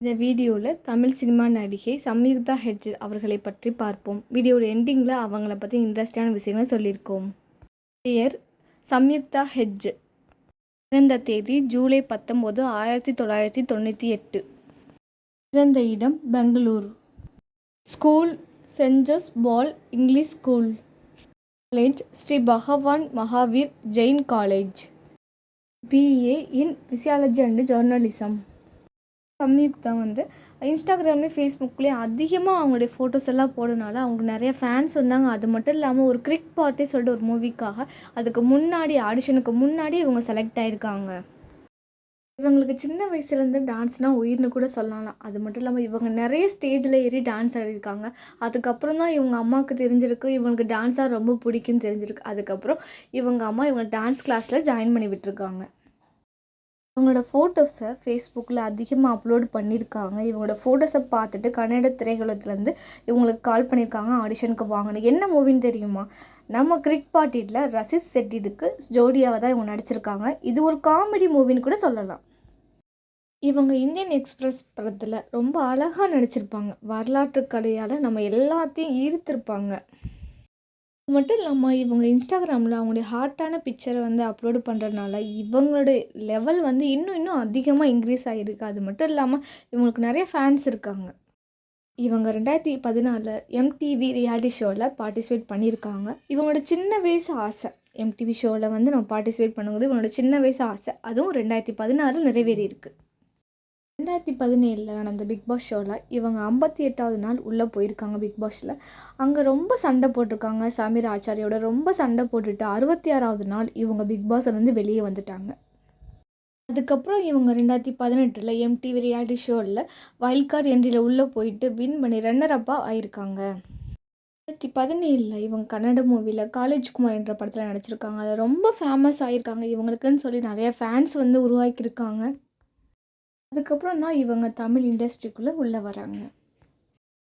இந்த வீடியோவில் தமிழ் சினிமா நடிகை சம்யுக்தா ஹெட்ஜ் அவர்களை பற்றி பார்ப்போம். வீடியோட எண்டிங்கில் அவங்கள பற்றி இன்ட்ரெஸ்டான விஷயங்களை சொல்லியிருக்கோம். பெயர் சம்யுக்தா ஹெட்ஜ். பிறந்த தேதி ஜூலை 19, 1998. பிறந்த இடம் Bangalore. School Saint Joseph's English school. College Shri Bhagwan Mahaveer Jain college. BA in physiology and journalism. Samyuktha இன்ஸ்டாகிராம்லேயும் ஃபேஸ்புக்லேயும் அதிகமாக அவங்களுடைய ஃபோட்டோஸ் எல்லாம் போடுறதுனால அவங்களுக்கு நிறைய ஃபேன்ஸ் வந்தாங்க. அது மட்டும் இல்லாமல் ஒரு கிரிக் பார்ட்டி சொல்லிட்டு ஒரு மூவிக்காக அதுக்கு முன்னாடி ஆடிஷனுக்கு முன்னாடி இவங்க செலக்ட் ஆகிருக்காங்க. இவங்களுக்கு சின்ன வயசுலேருந்து டான்ஸ்னால் உயிர்னு கூட சொல்லலாம். அது மட்டும் இல்லாமல் இவங்க நிறைய ஸ்டேஜில் ஏறி டான்ஸ் ஆடிருக்காங்க. அதுக்கப்புறம் தான் இவங்க அம்மாவுக்கு தெரிஞ்சிருக்கு இவங்களுக்கு டான்ஸாக ரொம்ப பிடிக்குன்னு தெரிஞ்சிருக்கு. அதுக்கப்புறம் இவங்க அம்மா இவங்க டான்ஸ் கிளாஸில் ஜாயின் பண்ணி விட்டுருக்காங்க. இவங்களோட ஃபோட்டோஸை ஃபேஸ்புக்கில் அதிகமாக அப்லோட் பண்ணியிருக்காங்க. இவங்களோட ஃபோட்டோஸை பார்த்துட்டு கன்னட திரையுலகத்துலேருந்து இவங்களுக்கு கால் பண்ணியிருக்காங்க ஆடிஷனுக்கு வாங்கணும். என்ன மூவின்னு தெரியுமா? நம்ம கிரிக் பார்ட்டியில் ரசிஸ் செட்டிக்கு ஜோடியாக தான் இவங்க நடிச்சிருக்காங்க. இது ஒரு காமெடி மூவின்னு கூட சொல்லலாம். இவங்க இந்தியன் எக்ஸ்பிரஸ் படத்தில் ரொம்ப அழகாக நடிச்சிருப்பாங்க. வரலாற்று கதையால் நம்ம எல்லாத்தையும் ஈர்த்திருப்பாங்க. அது மட்டும் இல்லாமல் இவங்க இன்ஸ்டாகிராமில் அவங்களுடைய ஹாட்டான பிக்சரை அப்லோடு பண்ணுறதுனால இவங்களோட லெவல் இன்னும் அதிகமாக இன்க்ரீஸ் ஆகிருக்கு. அது மட்டும் இல்லாமல் இவங்களுக்கு நிறைய ஃபேன்ஸ் இருக்காங்க. இவங்க 2014 MTV ரியாலிட்டி ஷோவில் பார்ட்டிசிபேட் பண்ணியிருக்காங்க. இவங்களோட சின்ன வயசு ஆசை MTV ஷோவில் நம்ம பார்ட்டிசிபேட் பண்ணும்போது இவங்களோட சின்ன வயசு ஆசை அதுவும் 2016 நிறைவேறியிருக்கு. 2017 நடந்த பிக் பாஸ் ஷோவில் இவங்க 58வது நாள் உள்ளே போயிருக்காங்க. பிக் பாஸில் அங்கே ரொம்ப சண்டை போட்டிருக்காங்க. சமீர் ஆச்சாரியோட ரொம்ப சண்டை போட்டுட்டு 66வது நாள் இவங்க பிக் பாஸ்லேருந்து வெளியே வந்துட்டாங்க. அதுக்கப்புறம் இவங்க 2018 MTV ரியாலிட்டி ஷோவில் வைல்ட் கார்டு என்ட்ரியில் உள்ளே போயிட்டு வின் பண்ணி ரன்னரப்பாக ஆயிருக்காங்க. 2017 இவங்க கன்னட மூவியில் காலேஜ் குமார் என்ற படத்தில் நடிச்சிருக்காங்க. அது ரொம்ப ஃபேமஸ் ஆகியிருக்காங்க. இவங்களுக்குன்னு சொல்லி நிறைய ஃபேன்ஸ் உருவாக்கியிருக்காங்க. அதுக்கப்புறம் தான் இவங்க தமிழ் இண்டஸ்ட்ரிக்குள்ளே உள்ளே வராங்க.